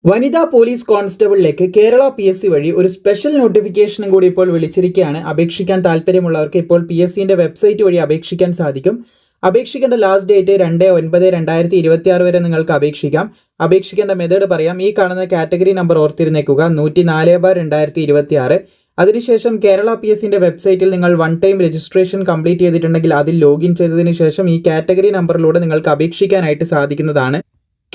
വനിതാ police കോൺസ്റ്റബിളിലേക്ക് Kerala PSC വഴി ഒരു സ്പെഷ്യൽ നോട്ടിഫിക്കേഷനും കൂടി ഇപ്പോൾ വിളിച്ചിരിക്കുകയാണ്. അപേക്ഷിക്കാൻ താല്പര്യമുള്ളവർക്ക് ഇപ്പോൾ PSCന്റെ വെബ്സൈറ്റ് വഴി അപേക്ഷിക്കാൻ സാധിക്കും. അപേക്ഷിക്കേണ്ട ലാസ്റ്റ് ഡേറ്റ് 2/9/2026 വരെ നിങ്ങൾക്ക് അപേക്ഷിക്കാം. അപേക്ഷിക്കേണ്ട മെത്തേഡ് പറയാം. ഈ കാണുന്ന കാറ്റഗറി നമ്പർ ഓർത്തിരുന്നേക്കുക 104/2026. അതിനുശേഷം കേരള PSCന്റെ വെബ്സൈറ്റിൽ നിങ്ങൾ വൺ ടൈം രജിസ്ട്രേഷൻ കംപ്ലീറ്റ് ചെയ്തിട്ടുണ്ടെങ്കിൽ അതിൽ ലോഗിൻ ചെയ്തതിന് ശേഷം ഈ കാറ്റഗറി നമ്പറിലൂടെ നിങ്ങൾക്ക് അപേക്ഷിക്കാനായിട്ട് സാധിക്കുന്നതാണ്.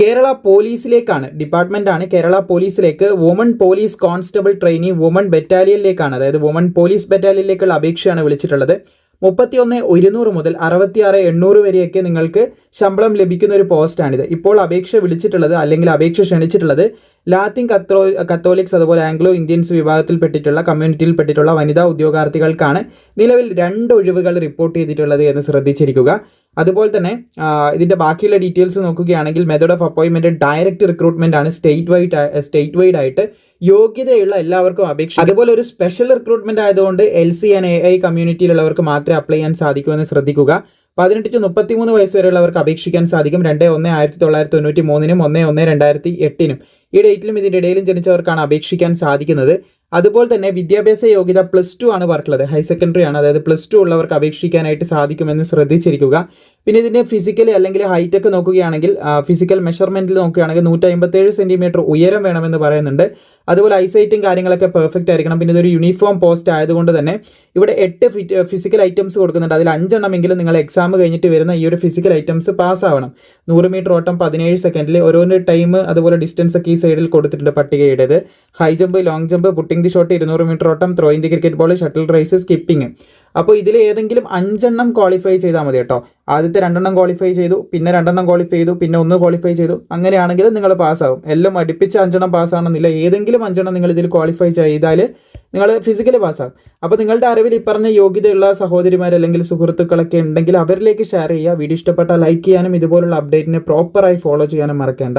കേരള പോലീസിലേക്കാണ്, ഡിപ്പാർട്ട്മെൻറ്റാണ്. കേരള പോലീസിലേക്ക് woman police constable trainee woman ബറ്റാലിയനിലേക്കാണ്, അതായത് വുമൺ പോലീസ് ബറ്റാലിയനിലേക്കുള്ള അപേക്ഷയാണ് വിളിച്ചിട്ടുള്ളത്. 31,100 മുതൽ 66,800 വരെയൊക്കെ നിങ്ങൾക്ക് ശമ്പളം ലഭിക്കുന്ന ഒരു പോസ്റ്റാണിത്. ഇപ്പോൾ അപേക്ഷ വിളിച്ചിട്ടുള്ളത് അല്ലെങ്കിൽ അപേക്ഷ ക്ഷണിച്ചിട്ടുള്ളത് ലാത്തിൻ കത്തോലിക്സ് അതുപോലെ ആംഗ്ലോ ഇന്ത്യൻസ് വിഭാഗത്തിൽപ്പെട്ടിട്ടുള്ള കമ്മ്യൂണിറ്റിയിൽപ്പെട്ടിട്ടുള്ള വനിതാ ഉദ്യോഗാർത്ഥികൾക്കാണ്. നിലവിൽ 2 ഒഴിവുകൾ റിപ്പോർട്ട് ചെയ്തിട്ടുള്ളത് എന്ന് ശ്രദ്ധിച്ചിരിക്കുക. അതുപോലെ തന്നെ ഇതിൻ്റെ ബാക്കിയുള്ള ഡീറ്റെയിൽസ് നോക്കുകയാണെങ്കിൽ method of appointment direct recruitment ആണ്. സ്റ്റേറ്റ് വൈഡ് ആയിട്ട് യോഗ്യതയുള്ള എല്ലാവർക്കും അപേക്ഷിക്കാം. അതുപോലെ ഒരു സ്പെഷ്യൽ റിക്രൂട്ട്മെൻറ്റ് ആയതുകൊണ്ട് LC and AI കമ്മ്യൂണിറ്റിയിലുള്ളവർക്ക് മാത്രമേ അപ്ലൈ ചെയ്യാൻ സാധിക്കുമെന്ന് ശ്രദ്ധിക്കുക. 18 to 33 വയസ്സ് വരെയുള്ളവർക്ക് അപേക്ഷിക്കാൻ സാധിക്കും. 2/1/1993 1/1/2008 ഈ ഡേറ്റിലും ഇതിൻ്റെ ഇടയിലും ജനിച്ചവർക്കാണ് അപേക്ഷിക്കാൻ സാധിക്കുന്നത്. അതുപോലെ തന്നെ വിദ്യാഭ്യാസ യോഗ്യത +2 ആണ് പറഞ്ഞിട്ടുള്ളത്, ഹയർ സെക്കൻഡറി ആണ്. അതായത് +2 ഉള്ളവർക്ക് അപേക്ഷിക്കാനായിട്ട് സാധിക്കുമെന്ന് ശ്രദ്ധിച്ചിരിക്കുക. പിന്നെ ഇതിൻ്റെ ഫിസിക്കലി അല്ലെങ്കിൽ ഹൈറ്റ് ഒക്കെ നോക്കുകയാണെങ്കിൽ ഫിസിക്കൽ മെഷർമെൻറ്റിൽ നോക്കുകയാണെങ്കിൽ 157 സെൻറ്റിമീറ്റർ ഉയരം വേണമെന്ന് പറയുന്നുണ്ട്. അതുപോലെ ഐസൈറ്റും കാര്യങ്ങളൊക്കെ പെർഫെക്റ്റ് ആയിരിക്കണം. പിന്നെ ഇതൊരു യൂണിഫോം പോസ്റ്റ് ആയതുകൊണ്ട് തന്നെ ഇവിടെ 8 ഫിസിക്കൽ ഐറ്റംസ് കൊടുക്കുന്നുണ്ട്. അതിൽ 5 എണ്ണമെങ്കിലും നിങ്ങൾ എക്സാം കഴിഞ്ഞിട്ട് വരുന്ന ഈ ഒരു ഫിസിക്കൽ ഐറ്റംസ് പാസ്സാവണം. 100 മീറ്റർ ഓട്ടം 17 സെക്കൻഡിൽ, ഓരോന്ന് ടൈം അതുപോലെ ഡിസ്റ്റൻസ് ഒക്കെ ഈ സൈഡിൽ കൊടുത്തിട്ടുണ്ട് പട്ടികയുടേത്. High jump, long jump, putting the shot, 200 metre ഓട്ടം, throwing the cricket ball, shuttle race, skipping. അപ്പോൾ ഇതിൽ ഏതെങ്കിലും 5 എണ്ണം ക്വാളിഫൈ ചെയ്താൽ മതി കേട്ടോ. ആദ്യത്തെ 2 എണ്ണം ക്വാളിഫൈ ചെയ്തു, പിന്നെ 2 എണ്ണം ക്വാളിഫൈ ചെയ്തു, പിന്നെ 1 ക്വാളിഫൈ ചെയ്തു. അങ്ങനെയാണെങ്കിൽ നിങ്ങൾ പാസ്സാവും. എല്ലാം അടുപ്പിച്ച് 5 എണ്ണം പാസ്സാണെന്നില്ല, ഏതെങ്കിലും 5 എണ്ണം നിങ്ങൾ ഇതിൽ ക്വാളിഫൈ ചെയ്താൽ നിങ്ങൾ ഫിസിക്കലി പാസ്സാവും. അപ്പോൾ നിങ്ങളുടെ അറിവിൽ ഈ പറഞ്ഞ യോഗ്യതയുള്ള സഹോദരിമാർ അല്ലെങ്കിൽ സുഹൃത്തുക്കളൊക്കെ ഉണ്ടെങ്കിൽ അവരിലേക്ക് ഷെയർ ചെയ്യുക. വീഡിയോ ഇഷ്ടപ്പെട്ടാൽ ലൈക്ക് ചെയ്യാനും ഇതുപോലുള്ള അപ്ഡേറ്റിനെ പ്രോപ്പറായി ഫോളോ ചെയ്യാനും മറക്കേണ്ട.